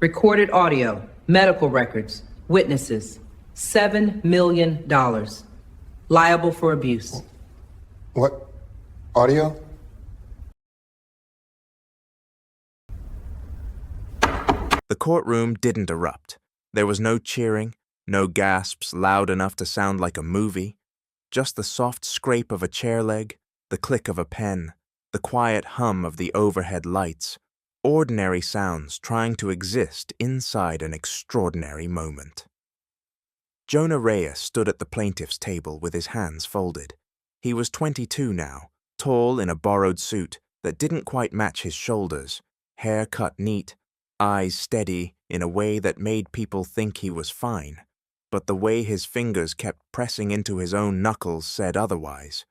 Recorded audio, medical records, witnesses. $7 million. Liable for abuse. What? Audio? The courtroom didn't erupt. There was no cheering, no gasps loud enough to sound like a movie, just the soft scrape of a chair leg, the click of a pen, the quiet hum of the overhead lights, ordinary sounds trying to exist inside an extraordinary moment. Jonah Reyes stood at the plaintiff's table with his hands folded. He was 22 now, tall in a borrowed suit that didn't quite match his shoulders, hair cut neat, eyes steady in a way that made people think he was fine, but the way his fingers kept pressing into his own knuckles said otherwise.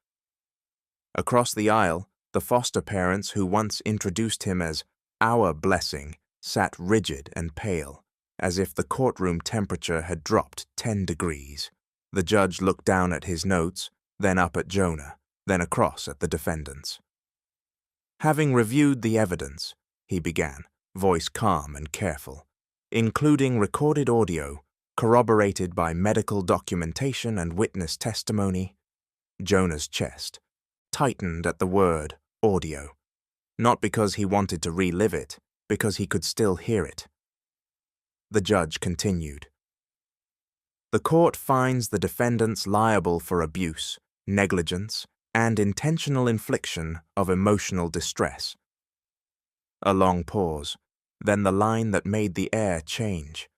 Across the aisle, the foster parents who once introduced him as our blessing sat rigid and pale, as if the courtroom temperature had dropped 10 degrees. The judge looked down at his notes, then up at Jonah, then across at the defendants. Having reviewed the evidence, he began, voice calm and careful, including recorded audio, corroborated by medical documentation and witness testimony. Jonah's chest tightened at the word audio, not because he wanted to relive it, because he could still hear it. The judge continued. The court finds the defendants liable for abuse, negligence, and intentional infliction of emotional distress. A long pause, then the line that made the air change.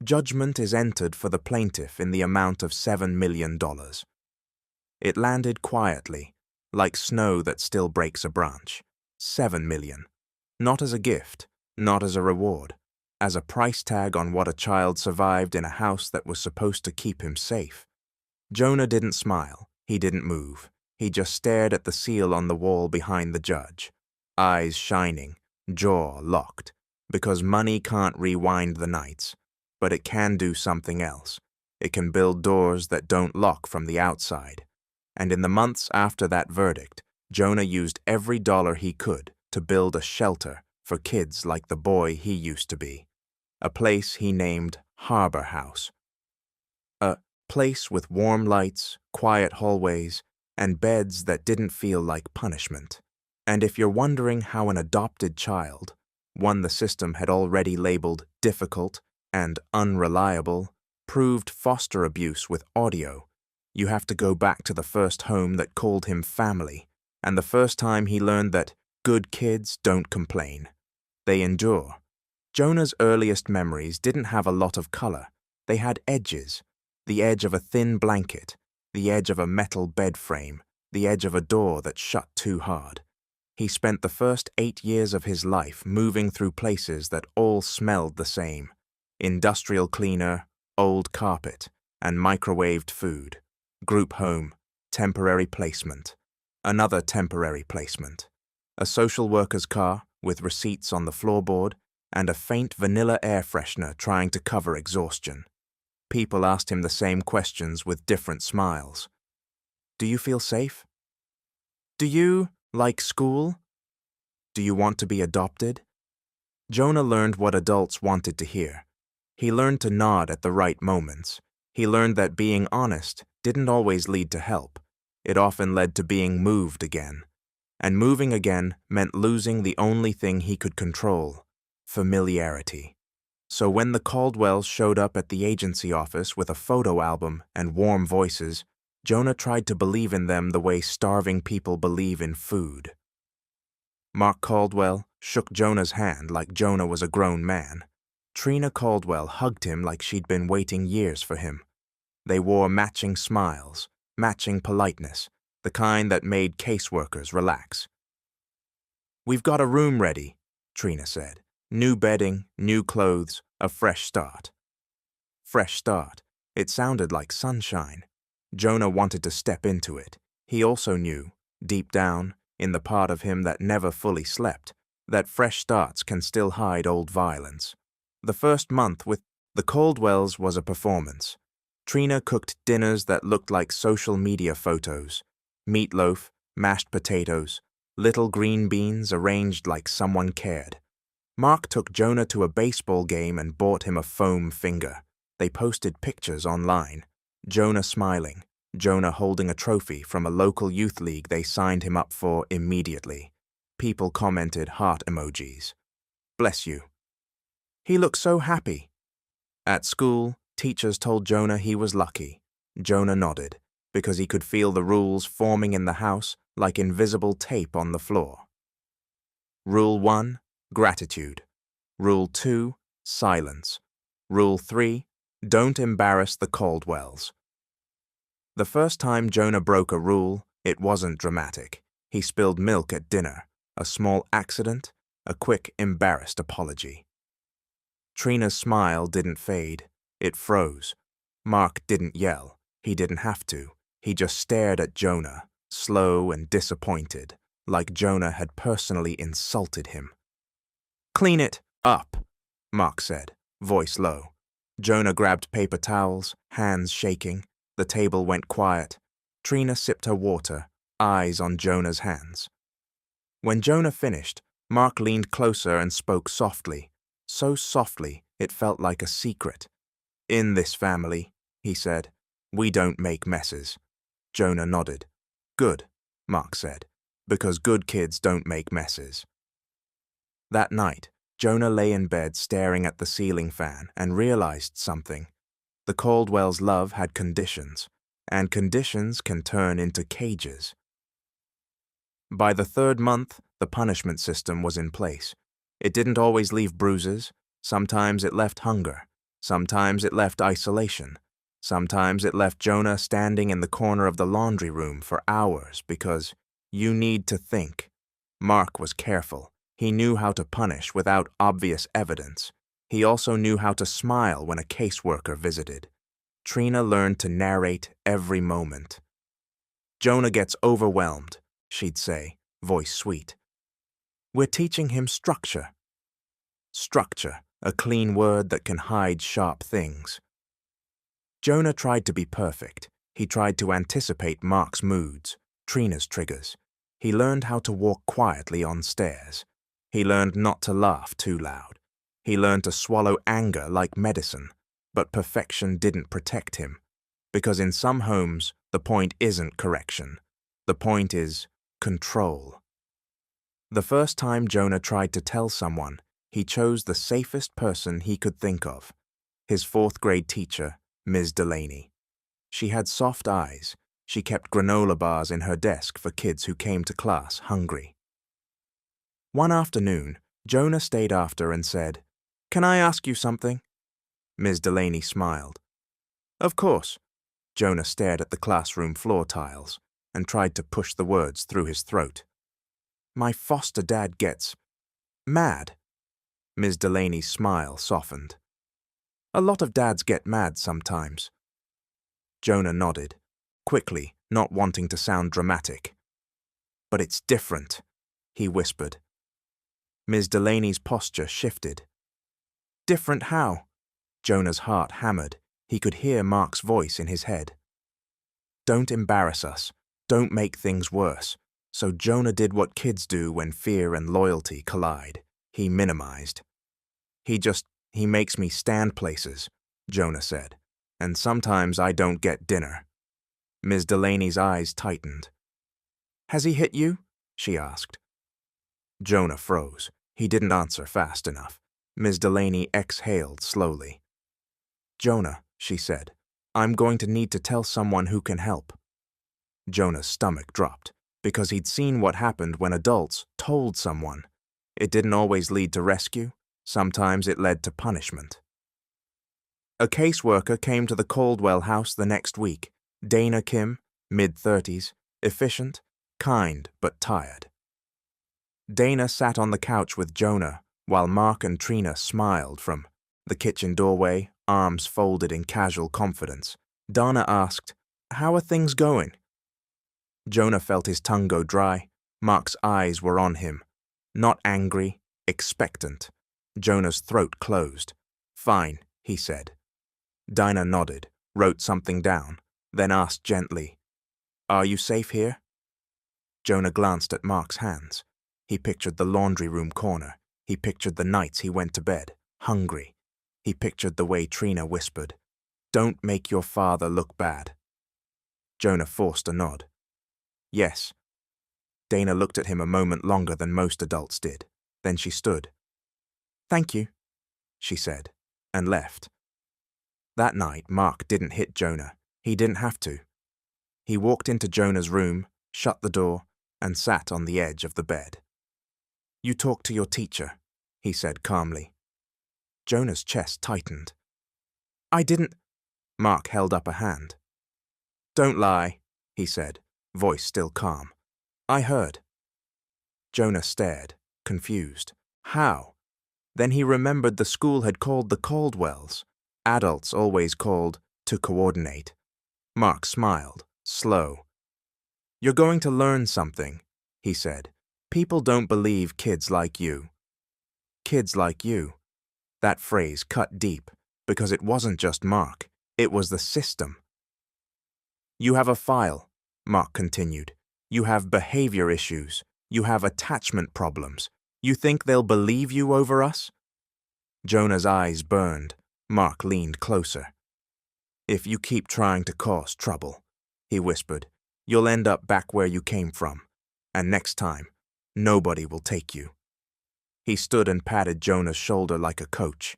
Judgment is entered for the plaintiff in the amount of $7 million. It landed quietly, like snow that still breaks a branch. $7 million. Not as a gift, not as a reward, as a price tag on what a child survived in a house that was supposed to keep him safe. Jonah didn't smile, he didn't move. He just stared at the seal on the wall behind the judge, eyes shining, jaw locked, because money can't rewind the nights, but it can do something else. It can build doors that don't lock from the outside. And in the months after that verdict, Jonah used every dollar he could to build a shelter for kids like the boy he used to be, a place he named Harbour House. A place with warm lights, quiet hallways, and beds that didn't feel like punishment. And if you're wondering how an adopted child, one the system had already labeled difficult and unreliable, proved foster abuse with audio, you have to go back to the first home that called him family, and the first time he learned that good kids don't complain. They endure. Jonah's earliest memories didn't have a lot of color. They had edges. The edge of a thin blanket, the edge of a metal bed frame, the edge of a door that shut too hard. He spent the first 8 years of his life moving through places that all smelled the same. Industrial cleaner, old carpet, and microwaved food. Group home, temporary placement. Another temporary placement. A social worker's car with receipts on the floorboard and a faint vanilla air freshener trying to cover exhaustion. People asked him the same questions with different smiles. Do you feel safe? Do you like school? Do you want to be adopted? Jonah learned what adults wanted to hear. He learned to nod at the right moments. He learned that being honest didn't always lead to help. It often led to being moved again. And moving again meant losing the only thing he could control, familiarity. So when the Caldwells showed up at the agency office with a photo album and warm voices, Jonah tried to believe in them the way starving people believe in food. Mark Caldwell shook Jonah's hand like Jonah was a grown man. Trina Caldwell hugged him like she'd been waiting years for him. They wore matching smiles, matching politeness, the kind that made caseworkers relax. We've got a room ready, Trina said. New bedding, new clothes, a fresh start. Fresh start. It sounded like sunshine. Jonah wanted to step into it. He also knew, deep down, in the part of him that never fully slept, that fresh starts can still hide old violence. The first month with the Caldwells was a performance. Trina cooked dinners that looked like social media photos. Meatloaf, mashed potatoes, little green beans arranged like someone cared. Mark took Jonah to a baseball game and bought him a foam finger. They posted pictures online. Jonah smiling, Jonah holding a trophy from a local youth league they signed him up for immediately. People commented heart emojis. Bless you. He looked so happy. At school, teachers told Jonah he was lucky. Jonah nodded, because he could feel the rules forming in the house like invisible tape on the floor. Rule 1, gratitude. Rule 2, silence. Rule 3, don't embarrass the Caldwells. The first time Jonah broke a rule, it wasn't dramatic. He spilled milk at dinner, a small accident, a quick, embarrassed apology. Trina's smile didn't fade. It froze. Mark didn't yell. He didn't have to. He just stared at Jonah, slow and disappointed, like Jonah had personally insulted him. "Clean it up," Mark said, voice low. Jonah grabbed paper towels, hands shaking. The table went quiet. Trina sipped her water, eyes on Jonah's hands. When Jonah finished, Mark leaned closer and spoke softly, so softly it felt like a secret. "In this family," he said, "we don't make messes." Jonah nodded. "Good," Mark said, "because good kids don't make messes." That night, Jonah lay in bed staring at the ceiling fan and realized something. The Caldwells' love had conditions, and conditions can turn into cages. By the third month, the punishment system was in place. It didn't always leave bruises. Sometimes it left hunger. Sometimes it left isolation. Sometimes it left Jonah standing in the corner of the laundry room for hours because you need to think. Mark was careful. He knew how to punish without obvious evidence. He also knew how to smile when a caseworker visited. Trina learned to narrate every moment. "Jonah gets overwhelmed," she'd say, voice sweet. "We're teaching him structure." Structure, a clean word that can hide sharp things. Jonah tried to be perfect. He tried to anticipate Mark's moods, Trina's triggers. He learned how to walk quietly on stairs. He learned not to laugh too loud. He learned to swallow anger like medicine, but perfection didn't protect him. Because in some homes, the point isn't correction. The point is control. The first time Jonah tried to tell someone, he chose the safest person he could think of, his fourth-grade teacher, Ms. Delaney. She had soft eyes. She kept granola bars in her desk for kids who came to class hungry. One afternoon, Jonah stayed after and said, "Can I ask you something?" Ms. Delaney smiled. "Of course." Jonah stared at the classroom floor tiles and tried to push the words through his throat. "My foster dad gets mad." Ms. Delaney's smile softened. "A lot of dads get mad sometimes." Jonah nodded, quickly, not wanting to sound dramatic. "But it's different," he whispered. Ms. Delaney's posture shifted. "Different how?" Jonah's heart hammered. He could hear Mark's voice in his head. "Don't embarrass us. Don't make things worse." So Jonah did what kids do when fear and loyalty collide. He minimized. He makes me stand places," Jonah said, "and sometimes I don't get dinner." Ms. Delaney's eyes tightened. "Has he hit you?" she asked. Jonah froze. He didn't answer fast enough. Ms. Delaney exhaled slowly. "Jonah," she said, "I'm going to need to tell someone who can help." Jonah's stomach dropped, because he'd seen what happened when adults told someone. It didn't always lead to rescue. Sometimes it led to punishment. A caseworker came to the Caldwell house the next week. Dana Kim, mid-30s, efficient, kind but tired. Dana sat on the couch with Jonah while Mark and Trina smiled from the kitchen doorway, arms folded in casual confidence. Dana asked, "How are things going?" Jonah felt his tongue go dry. Mark's eyes were on him. Not angry, expectant. Jonah's throat closed. "Fine," he said. Dinah nodded, wrote something down, then asked gently, "Are you safe here?" Jonah glanced at Mark's hands. He pictured the laundry room corner. He pictured the nights he went to bed, hungry. He pictured the way Trina whispered, "Don't make your father look bad." Jonah forced a nod. Yes. Dana looked at him a moment longer than most adults did. Then she stood. "Thank you," she said, and left. That night, Mark didn't hit Jonah. He didn't have to. He walked into Jonah's room, shut the door, and sat on the edge of the bed. "You talk to your teacher," he said calmly. Jonah's chest tightened. "I didn't—" Mark held up a hand. "Don't lie," he said, voice still calm. "I heard." Jonah stared, confused. How? Then he remembered the school had called the Caldwells. Adults always called to coordinate. Mark smiled, slow. "You're going to learn something," he said. "People don't believe kids like you." Kids like you. That phrase cut deep, because it wasn't just Mark. It was the system. "You have a file," Mark continued. "You have behavior issues. You have attachment problems. You think they'll believe you over us?" Jonah's eyes burned. Mark leaned closer. "If you keep trying to cause trouble," he whispered, "you'll end up back where you came from. And next time, nobody will take you." He stood and patted Jonah's shoulder like a coach.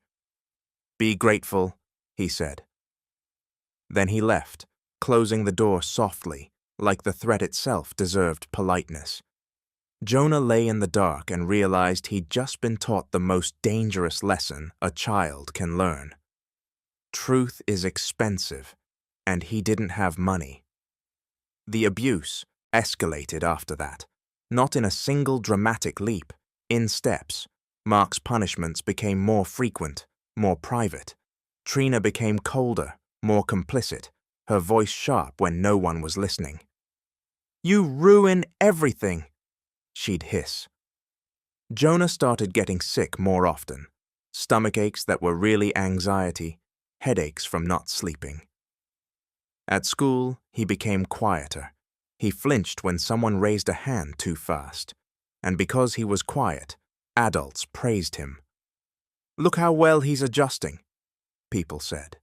"Be grateful," he said. Then he left, closing the door softly, like the threat itself deserved politeness. Jonah lay in the dark and realized he'd just been taught the most dangerous lesson a child can learn. Truth is expensive, and he didn't have money. The abuse escalated after that, not in a single dramatic leap, in steps. Mark's punishments became more frequent, more private. Trina became colder, more complicit, her voice sharp when no one was listening. "You ruin everything," she'd hiss. Jonah started getting sick more often, stomach aches that were really anxiety, headaches from not sleeping. At school, he became quieter. He flinched when someone raised a hand too fast, and because he was quiet, adults praised him. "Look how well he's adjusting," people said.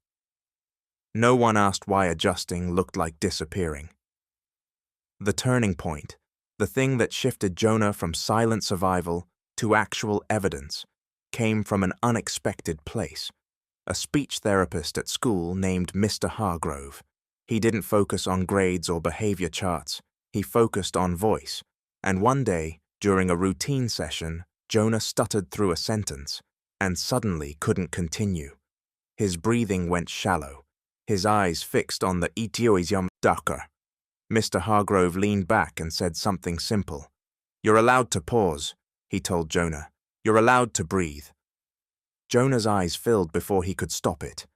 No one asked why adjusting looked like disappearing. The turning point, the thing that shifted Jonah from silent survival to actual evidence, came from an unexpected place. A speech therapist at school named Mr. Hargrove. He didn't focus on grades or behavior charts. He focused on voice. And one day, during a routine session, Jonah stuttered through a sentence and suddenly couldn't continue. His breathing went shallow, his eyes fixed on the Etioisium Dakar. Mr. Hargrove leaned back and said something simple. "You're allowed to pause," he told Jonah. "You're allowed to breathe." Jonah's eyes filled before he could stop it.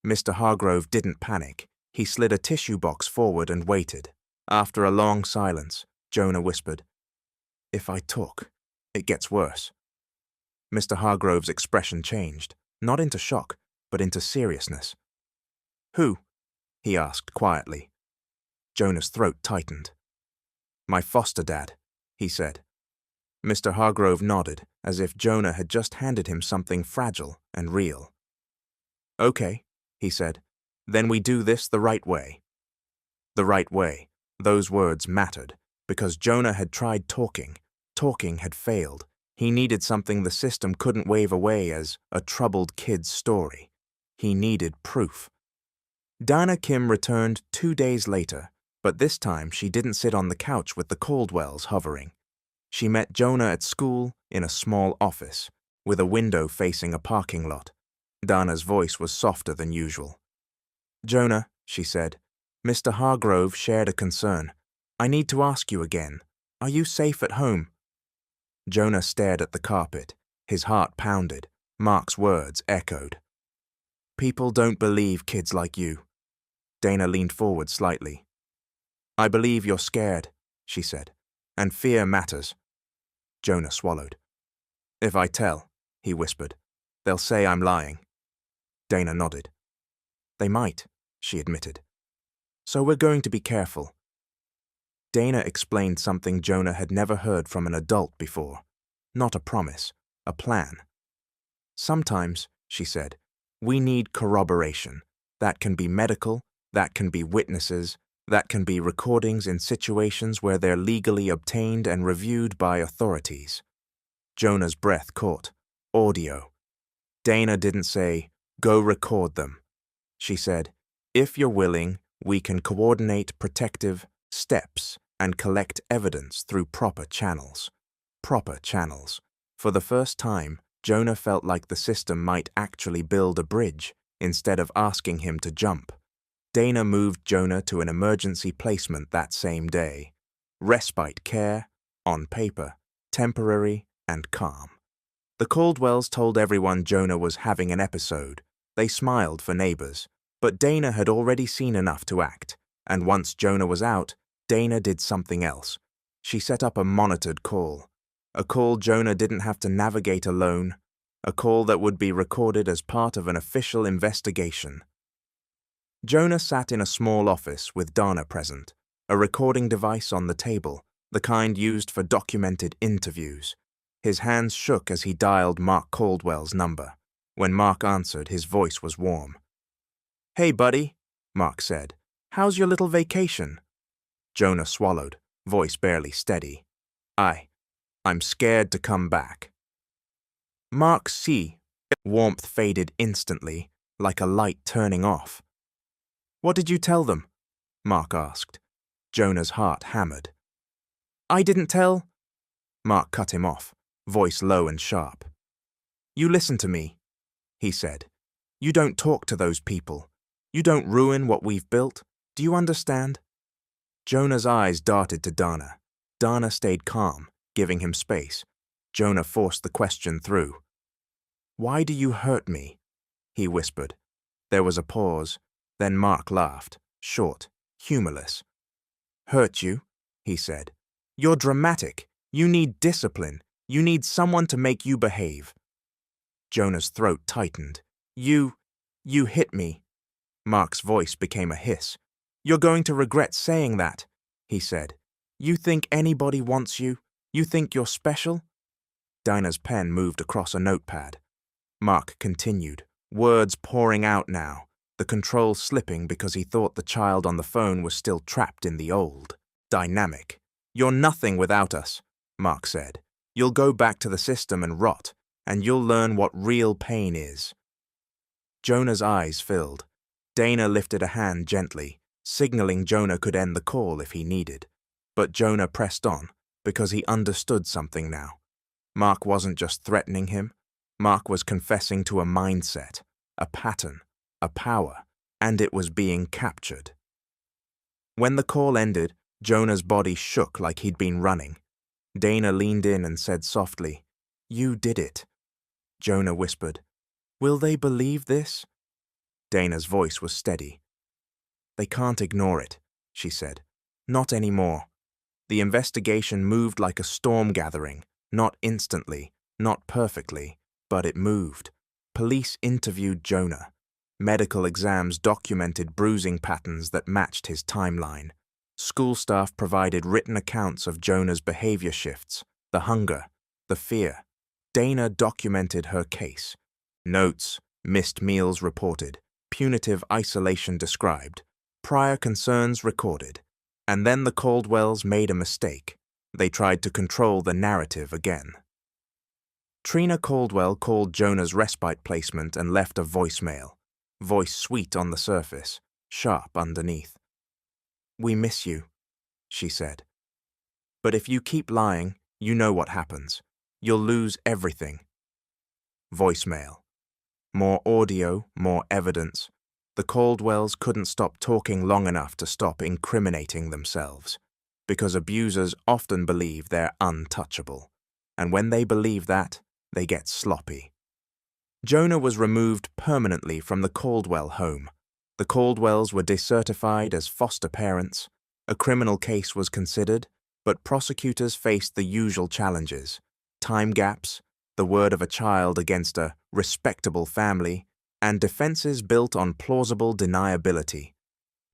Mr. Hargrove didn't panic. He slid a tissue box forward and waited. After a long silence, Jonah whispered, "If I talk, it gets worse." Mr. Hargrove's expression changed, not into shock, but into seriousness. "Who?" he asked quietly. Jonah's throat tightened. "My foster dad," he said. Mr. Hargrove nodded, as if Jonah had just handed him something fragile and real. "Okay," he said. "Then we do this the right way." The right way. Those words mattered, because Jonah had tried talking. Talking had failed. He needed something the system couldn't wave away as a troubled kid's story. He needed proof. Dana Kim returned 2 days later, but this time she didn't sit on the couch with the Caldwells hovering. She met Jonah at school in a small office, with a window facing a parking lot. Dana's voice was softer than usual. "Jonah," she said, "Mr. Hargrove shared a concern. I need to ask you again. Are you safe at home?" Jonah stared at the carpet. His heart pounded. Mark's words echoed. "People don't believe kids like you." Dana leaned forward slightly. "I believe you're scared," she said, "and fear matters." Jonah swallowed. "If I tell," he whispered, "they'll say I'm lying." Dana nodded. "They might," she admitted. "So we're going to be careful." Dana explained something Jonah had never heard from an adult before. Not a promise, a plan. Sometimes, she said, we need corroboration. That can be medical, that can be witnesses, that can be recordings in situations where they're legally obtained and reviewed by authorities. Jonah's breath caught. Audio. Dana didn't say, go record them. She said, if you're willing, we can coordinate protective steps and collect evidence through proper channels. Proper channels. For the first time, Jonah felt like the system might actually build a bridge instead of asking him to jump. Dana moved Jonah to an emergency placement that same day. Respite care, on paper, temporary and calm. The Caldwells told everyone Jonah was having an episode. They smiled for neighbors, but Dana had already seen enough to act, and once Jonah was out, Dana did something else. She set up a monitored call. A call Jonah didn't have to navigate alone, a call that would be recorded as part of an official investigation. Jonah sat in a small office with Dana present, a recording device on the table, the kind used for documented interviews. His hands shook as he dialed Mark Caldwell's number. When Mark answered, his voice was warm. Hey, buddy, Mark said. How's your little vacation? Jonah swallowed, voice barely steady. I'm scared to come back. Mark see. Warmth faded instantly, like a light turning off. What did you tell them? Mark asked. Jonah's heart hammered. I didn't tell. Mark cut him off, voice low and sharp. You listen to me, he said. You don't talk to those people. You don't ruin what we've built. Do you understand? Jonah's eyes darted to Dana. Dana stayed calm, giving him space. Jonah forced the question through. Why do you hurt me? He whispered. There was a pause. Then Mark laughed, short, humorless. Hurt you? He said. You're dramatic. You need discipline. You need someone to make you behave. Jonah's throat tightened. You hit me. Mark's voice became a hiss. You're going to regret saying that, he said. You think anybody wants you? You think you're special? Dinah's pen moved across a notepad. Mark continued, words pouring out now, the control slipping because he thought the child on the phone was still trapped in the old, dynamic. You're nothing without us, Mark said. You'll go back to the system and rot, and you'll learn what real pain is. Jonah's eyes filled. Dana lifted a hand gently, signaling Jonah could end the call if he needed. But Jonah pressed on, because he understood something now. Mark wasn't just threatening him. Mark was confessing to a mindset, a pattern, a power, and it was being captured. When the call ended, Jonah's body shook like he'd been running. Dana leaned in and said softly, You did it. Jonah whispered, Will they believe this? Dana's voice was steady. They can't ignore it, she said. Not anymore. The investigation moved like a storm gathering, not instantly, not perfectly, but it moved. Police interviewed Jonah. Medical exams documented bruising patterns that matched his timeline. School staff provided written accounts of Jonah's behavior shifts, the hunger, the fear. Dana documented her case. Notes, missed meals reported, punitive isolation described, prior concerns recorded. And then the Caldwells made a mistake. They tried to control the narrative again. Trina Caldwell called Jonah's respite placement and left a voicemail. Voice sweet on the surface, sharp underneath. We miss you, she said. But if you keep lying, you know what happens. You'll lose everything. Voicemail. More audio, more evidence. The Caldwells couldn't stop talking long enough to stop incriminating themselves, because abusers often believe they're untouchable, and when they believe that, they get sloppy. Jonah was removed permanently from the Caldwell home. The Caldwells were decertified as foster parents. A criminal case was considered, but prosecutors faced the usual challenges: time gaps, the word of a child against a respectable family, and defenses built on plausible deniability.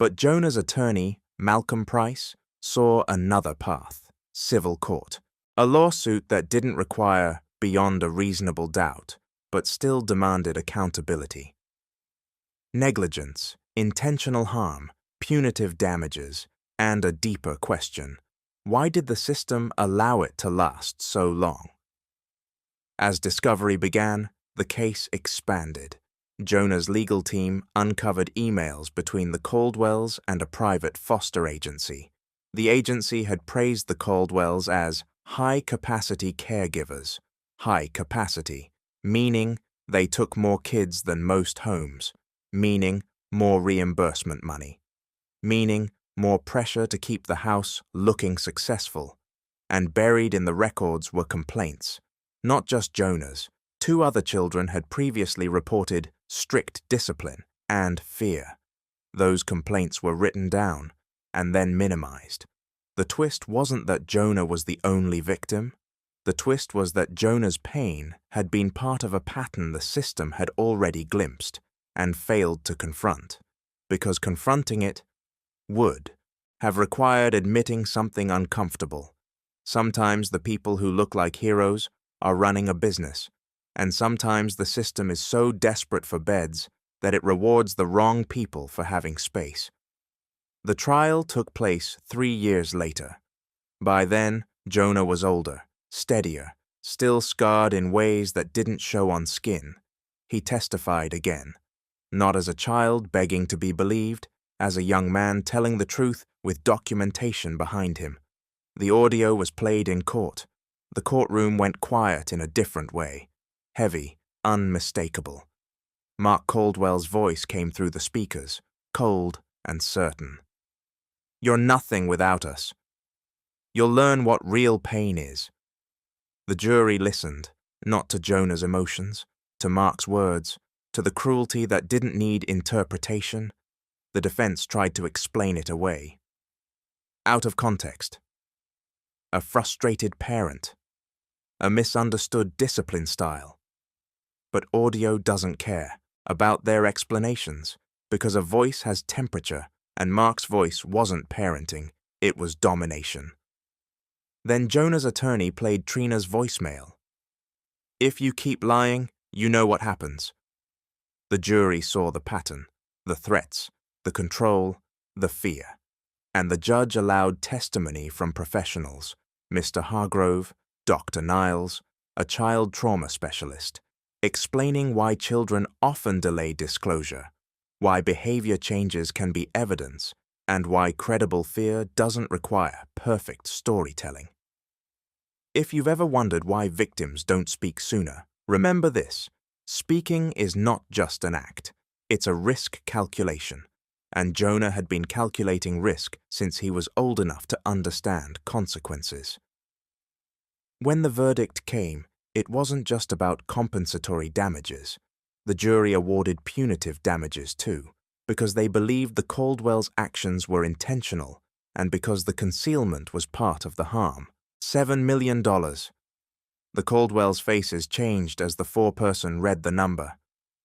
But Jonah's attorney, Malcolm Price, saw another path: civil court. A lawsuit that didn't require beyond a reasonable doubt, but still demanded accountability. Negligence, intentional harm, punitive damages, and a deeper question: why did the system allow it to last so long? As discovery began, the case expanded. Jonah's legal team uncovered emails between the Caldwells and a private foster agency. The agency had praised the Caldwells as high-capacity caregivers. High capacity, meaning they took more kids than most homes, meaning more reimbursement money, meaning more pressure to keep the house looking successful. And buried in the records were complaints. Not just Jonah's. 2 other children had previously reported strict discipline and fear. Those complaints were written down and then minimized. The twist wasn't that Jonah was the only victim. The twist was that Jonah's pain had been part of a pattern the system had already glimpsed and failed to confront, because confronting it would have required admitting something uncomfortable. Sometimes the people who look like heroes are running a business, and sometimes the system is so desperate for beds that it rewards the wrong people for having space. The trial took place 3 years later. By then, Jonah was older, steadier, still scarred in ways that didn't show on skin. He testified again, not as a child begging to be believed, as a young man telling the truth with documentation behind him. The audio was played in court. The courtroom went quiet in a different way, heavy, unmistakable. Mark Caldwell's voice came through the speakers, cold and certain. "You're nothing without us. You'll learn what real pain is." The jury listened, not to Jonah's emotions, to Mark's words, to the cruelty that didn't need interpretation. The defense tried to explain it away. Out of context. A frustrated parent. A misunderstood discipline style. But audio doesn't care about their explanations, because a voice has temperature, and Mark's voice wasn't parenting, it was domination. Then Jonah's attorney played Trina's voicemail. "If you keep lying, you know what happens." The jury saw the pattern, the threats, the control, the fear. And the judge allowed testimony from professionals: Mr. Hargrove, Dr. Niles, a child trauma specialist, explaining why children often delay disclosure, why behavior changes can be evidence, and why credible fear doesn't require perfect storytelling. If you've ever wondered why victims don't speak sooner, remember this: speaking is not just an act, it's a risk calculation. And Jonah had been calculating risk since he was old enough to understand consequences. When the verdict came, it wasn't just about compensatory damages. The jury awarded punitive damages too, because they believed the Caldwells' actions were intentional and because the concealment was part of the harm. $7 million. The Caldwells' faces changed as the foreperson read the number.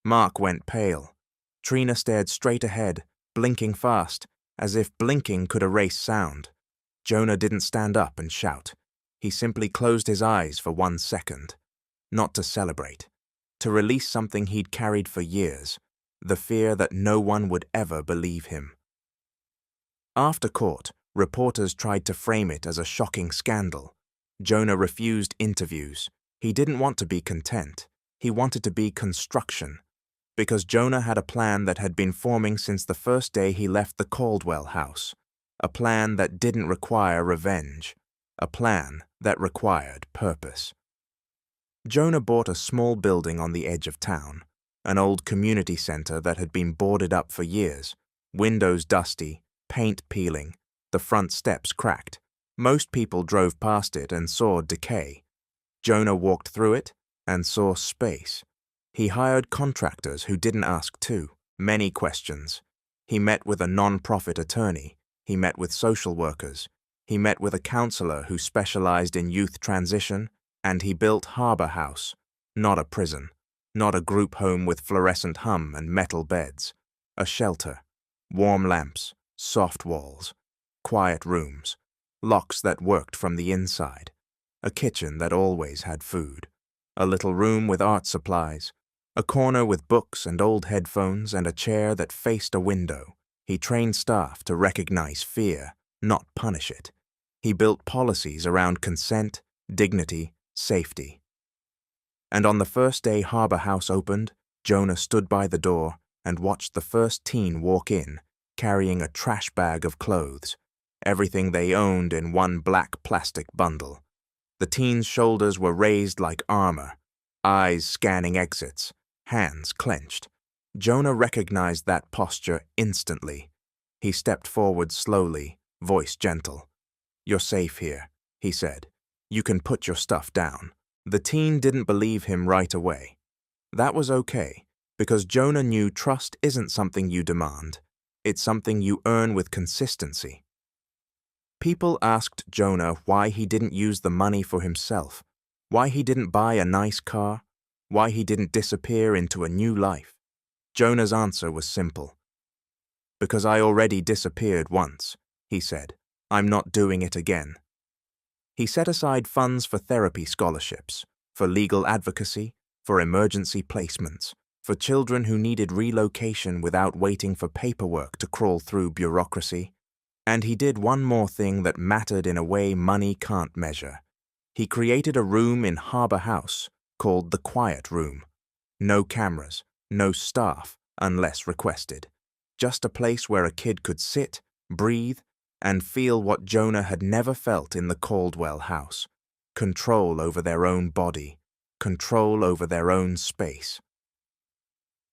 Mark went pale. Trina stared straight ahead, blinking fast, as if blinking could erase sound. Jonah didn't stand up and shout. He simply closed his eyes for 1 second. Not to celebrate. To release something he'd carried for years. The fear that no one would ever believe him. After court, reporters tried to frame it as a shocking scandal. Jonah refused interviews. He didn't want to be content. He wanted to be construction. Because Jonah had a plan that had been forming since the first day he left the Caldwell house. A plan that didn't require revenge. A plan that required purpose. Jonah bought a small building on the edge of town, an old community center that had been boarded up for years, windows dusty, paint peeling, the front steps cracked. Most people drove past it and saw decay. Jonah walked through it and saw space. He hired contractors who didn't ask too many questions. He met with a non-profit attorney. He met with social workers. He met with a counselor who specialized in youth transition, and he built Harbour House, not a prison, not a group home with fluorescent hum and metal beds, a shelter, warm lamps, soft walls, quiet rooms, locks that worked from the inside, a kitchen that always had food. A little room with art supplies, a corner with books and old headphones, and a chair that faced a window. He trained staff to recognize fear, not punish it. He built policies around consent, dignity, safety. And on the first day Harbour House opened, Jonah stood by the door and watched the first teen walk in, carrying a trash bag of clothes, everything they owned in one black plastic bundle. The teen's shoulders were raised like armor, eyes scanning exits, hands clenched. Jonah recognized that posture instantly. He stepped forward slowly, voice gentle. "You're safe here," he said. "You can put your stuff down." The teen didn't believe him right away. That was okay, because Jonah knew trust isn't something you demand. It's something you earn with consistency. People asked Jonah why he didn't use the money for himself, why he didn't buy a nice car, why he didn't disappear into a new life. Jonah's answer was simple. "Because I already disappeared once," he said. "I'm not doing it again." He set aside funds for therapy scholarships, for legal advocacy, for emergency placements, for children who needed relocation without waiting for paperwork to crawl through bureaucracy. And he did one more thing that mattered in a way money can't measure. He created a room in Harbour House called the Quiet Room. No cameras, no staff, unless requested. Just a place where a kid could sit, breathe, and feel what Jonah had never felt in the Caldwell house. Control over their own body, control over their own space.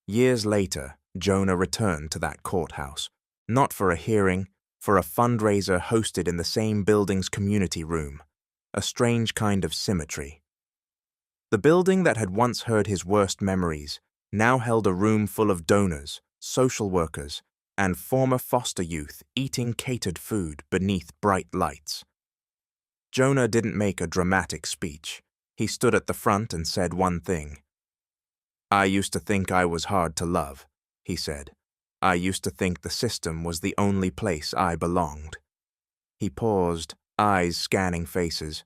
Years later, Jonah returned to that courthouse, not for a hearing, for a fundraiser hosted in the same building's community room, a strange kind of symmetry. The building that had once heard his worst memories now held a room full of donors, social workers, and former foster youth eating catered food beneath bright lights. Jonah didn't make a dramatic speech. He stood at the front and said one thing. "I used to think I was hard to love," he said. "I used to think the system was the only place I belonged." He paused, eyes scanning faces.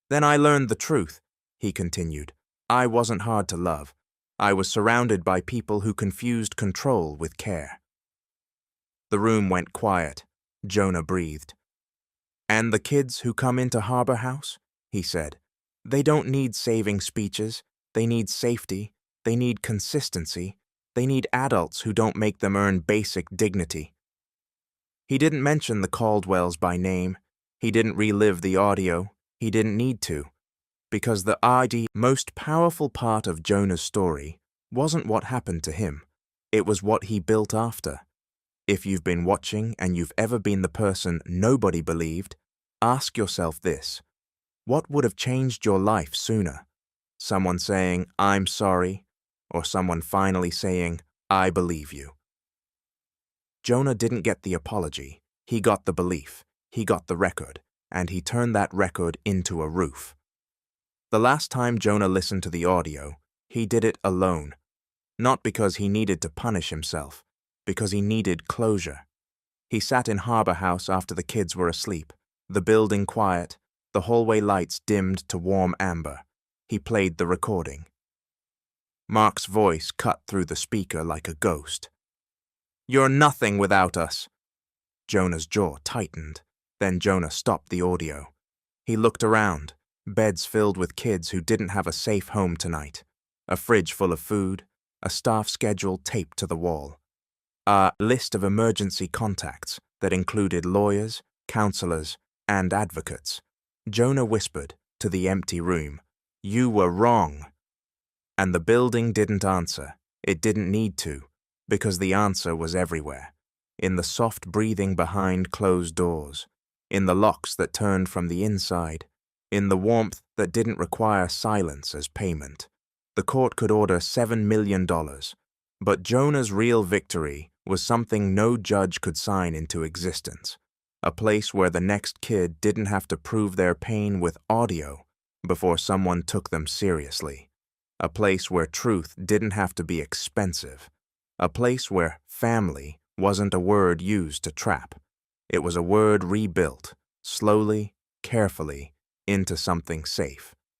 "Then I learned the truth," he continued. "I wasn't hard to love. I was surrounded by people who confused control with care." The room went quiet. Jonah breathed. "And the kids who come into Harbour House," he said, "they don't need saving speeches. They need safety. They need consistency. They need adults who don't make them earn basic dignity." He didn't mention the Caldwells by name. He didn't relive the audio. He didn't need to. Because the most powerful part of Jonah's story wasn't what happened to him. It was what he built after. If you've been watching and you've ever been the person nobody believed, ask yourself this. What would have changed your life sooner? Someone saying, "I'm sorry," or someone finally saying, "I believe you." Jonah didn't get the apology. He got the belief. He got the record, and he turned that record into a roof. The last time Jonah listened to the audio, he did it alone. Not because he needed to punish himself, because he needed closure. He sat in Harbour House after the kids were asleep, the building quiet, the hallway lights dimmed to warm amber. He played the recording. Mark's voice cut through the speaker like a ghost. "You're nothing without us." Jonah's jaw tightened. Then Jonah stopped the audio. He looked around, beds filled with kids who didn't have a safe home tonight, a fridge full of food, a staff schedule taped to the wall, a list of emergency contacts that included lawyers, counselors, and advocates. Jonah whispered to the empty room, "You were wrong." And the building didn't answer. It didn't need to, because the answer was everywhere. In the soft breathing behind closed doors, in the locks that turned from the inside, in the warmth that didn't require silence as payment. The court could order $7 million, but Jonah's real victory was something no judge could sign into existence. A place where the next kid didn't have to prove their pain with audio before someone took them seriously. A place where truth didn't have to be expensive. A place where family wasn't a word used to trap. It was a word rebuilt, slowly, carefully, into something safe.